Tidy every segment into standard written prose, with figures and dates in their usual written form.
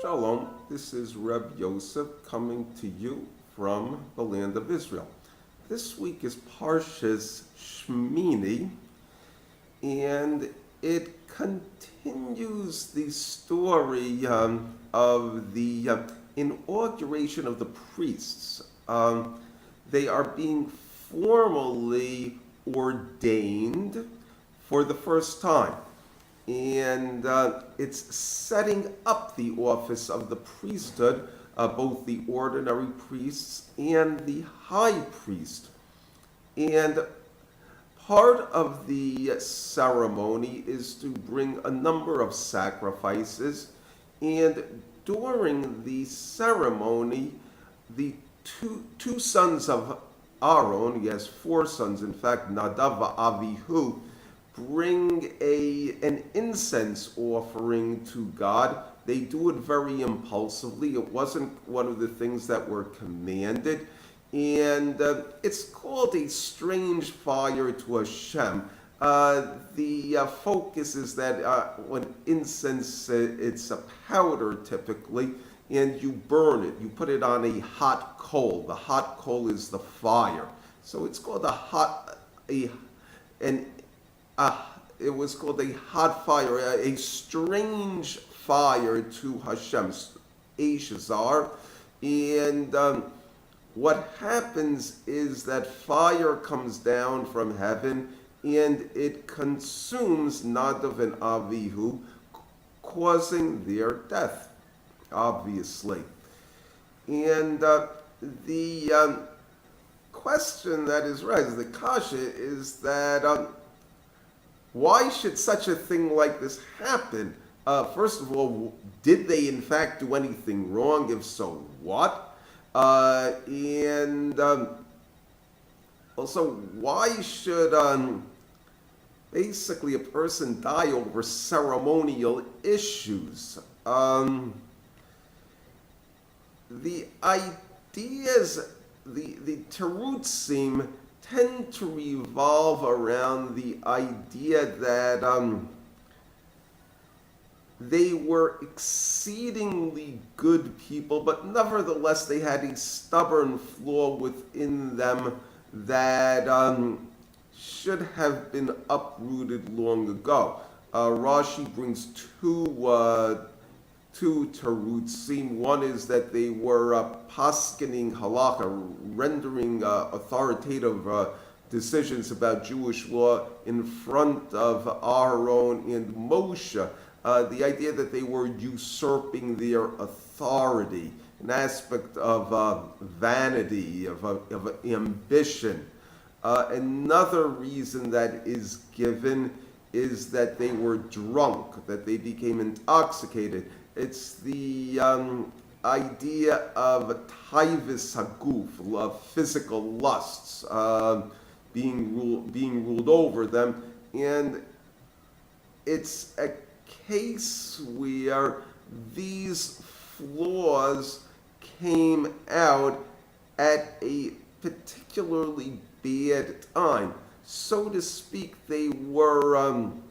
Shalom, this is Reb Yoseph coming to you from the land of Israel. This week is Parshas Shmini, and it continues the story of the inauguration of the priests. They are being formally ordained for the first time. And it's setting up the office of the priesthood, both the ordinary priests and the high priest. And part of the ceremony is to bring a number of sacrifices, and during the ceremony, the two sons of Aaron, he has four sons, in fact, Nadav and Avihu, bring an incense offering to God. They do it very impulsively. It wasn't one of the things that were commanded. And it's called a strange fire to Hashem. The focus is that when incense, it's a powder typically, and you burn it. You put it on a hot coal. The hot coal is the fire. So it's called it was called a hot fire, a strange fire to Hashem, Ashazar. And what happens is that fire comes down from heaven and it consumes Nadav and Avihu, causing their death, obviously. And the question that is raised, the kasha, is that why should such a thing like this happen? First of all, did they in fact do anything wrong? If so, what? And also, why should basically a person die over ceremonial issues? The ideas, the terutzim tend to revolve around the idea that they were exceedingly good people, but nevertheless they had a stubborn flaw within them that should have been uprooted long ago. Rashi brings two terutzim. One is that they were paskening halakha, rendering authoritative decisions about Jewish law in front of Aaron and Moshe. The idea that they were usurping their authority, an aspect of vanity, of ambition. Another reason that is given is that they were drunk, that they became intoxicated. It's the idea of taivus haguf, of physical lusts, being ruled over them, and it's a case where these flaws came out at a particularly bad time. So to speak, they were on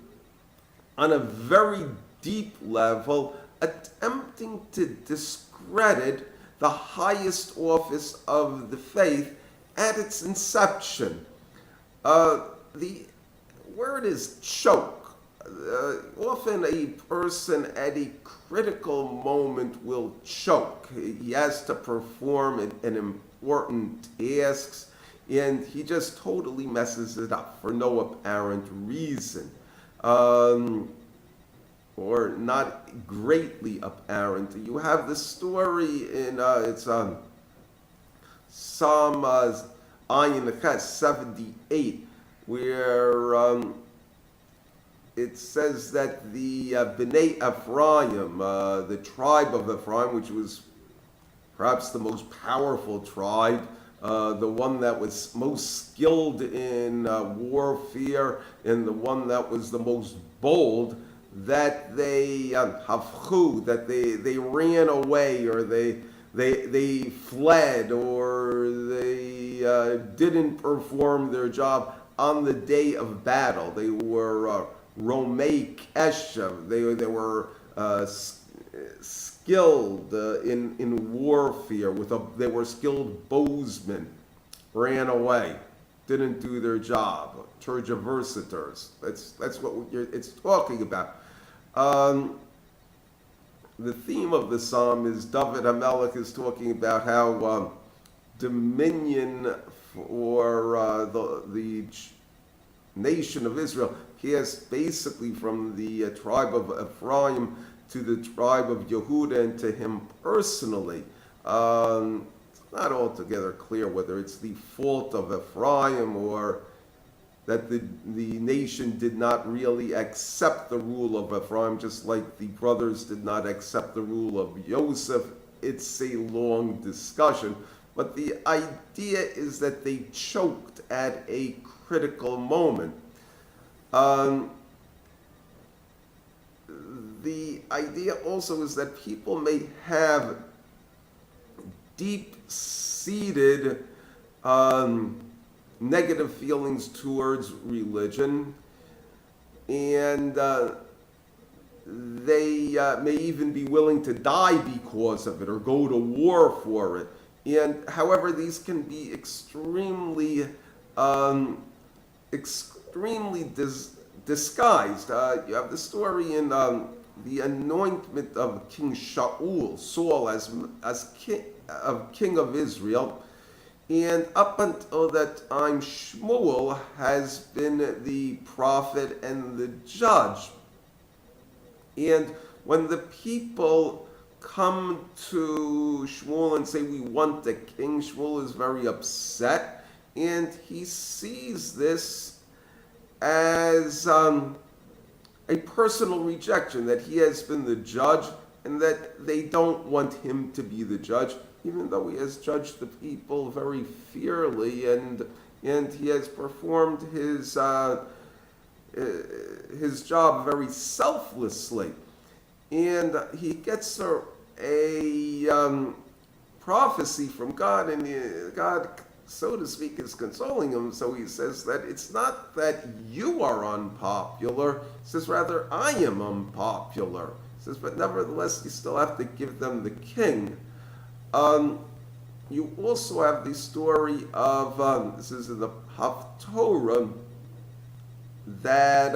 a very deep level attempting to discredit the highest office of the faith at its inception. The word is choke. Often a person at a critical moment will choke. He has to perform an important task, and he just totally messes it up for no apparent reason. Or not greatly apparent. You have the story in it's Psalm Ayin 78, where it says that the Bnei Ephraim, the tribe of Ephraim, which was perhaps the most powerful tribe, the one that was most skilled in warfare, and the one that was the most bold, that they hafchu, that they ran away, or they fled, or they didn't perform their job on the day of battle. They were Romei Keshev. They were skilled in warfare. They were skilled bowsmen. Ran away, didn't do their job. Tergiversators. That's what it's talking about. The theme of the psalm is David HaMelech is talking about how dominion for the nation of Israel passed basically from the tribe of Ephraim to the tribe of Yehuda and to him personally. It's not altogether clear whether it's the fault of Ephraim or that the nation did not really accept the rule of Ephraim, just like the brothers did not accept the rule of Yoseph. It's a long discussion, but the idea is that they choked at a critical moment. The idea also is that people may have deep-seated negative feelings towards religion, and they may even be willing to die because of it or go to war for it. And however, these can be extremely disguised. You have the story in the anointment of King Saul as king of Israel. And up until that time, Shmuel has been the prophet and the judge. And when the people come to Shmuel and say, we want a king, Shmuel is very upset. And he sees this as a personal rejection, that he has been the judge and that they don't want him to be the judge, even though he has judged the people very fairly and he has performed his job very selflessly. And he gets a prophecy from God, and God, so to speak, is consoling him. So he says that it's not that you are unpopular. He says, rather, I am unpopular. He says, but nevertheless, you still have to give them the king. You also have the story of, this is in the Haftorah, that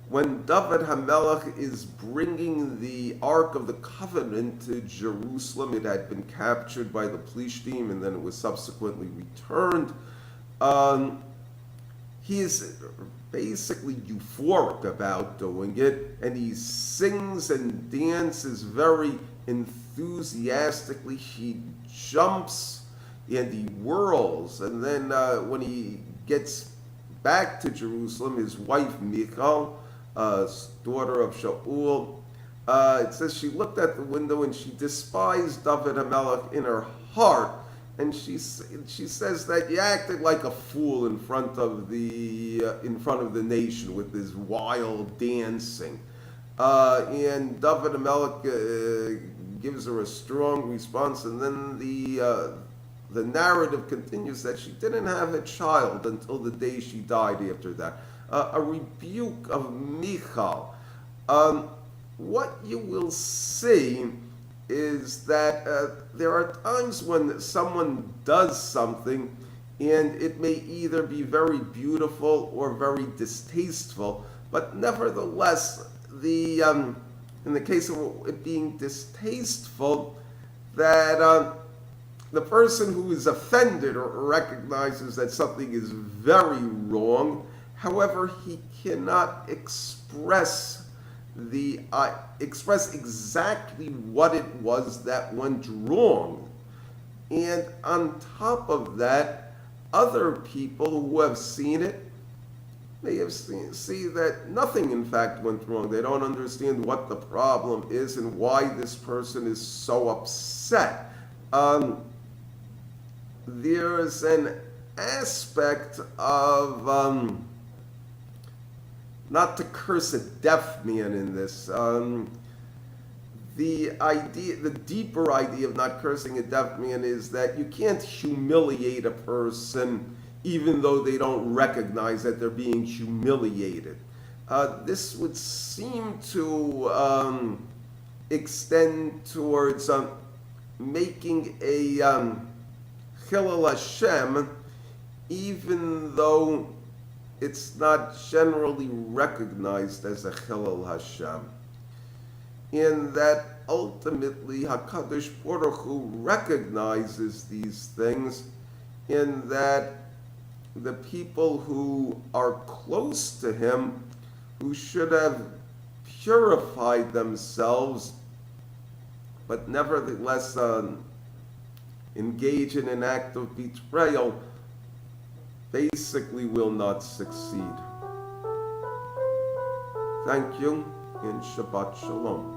when David HaMelech is bringing the Ark of the Covenant to Jerusalem, it had been captured by the Plishtim and then it was subsequently returned. He is basically euphoric about doing it, and he sings and dances very enthusiastically. He jumps and he whirls, and then when he gets back to Jerusalem, his wife Michal, daughter of Shaul, it says she looked at the window and she despised David HaMelech in her heart, and she says that he acted like a fool in front of the nation with his wild dancing, and David HaMelech gives her a strong response, and then the narrative continues that she didn't have a child until the day she died after that. A rebuke of Michal. What you will see is that there are times when someone does something and it may either be very beautiful or very distasteful, but nevertheless, in the case of it being distasteful, that the person who is offended or recognizes that something is very wrong. However, he cannot express exactly what it was that went wrong. And on top of that, other people who have seen it, they have see that nothing in fact went wrong. They don't understand what the problem is and why this person is so upset. There's an aspect of not to curse a deaf man in this. The deeper idea of not cursing a deaf man is that you can't humiliate a person even though they don't recognize that they're being humiliated. this would seem to extend towards making a Chilul Hashem, even though it's not generally recognized as a Chilul Hashem. In that ultimately HaKadosh Baruch Hu recognizes these things, in that the people who are close to him, who should have purified themselves, but nevertheless engage in an act of betrayal, basically will not succeed. Thank you, and Shabbat Shalom.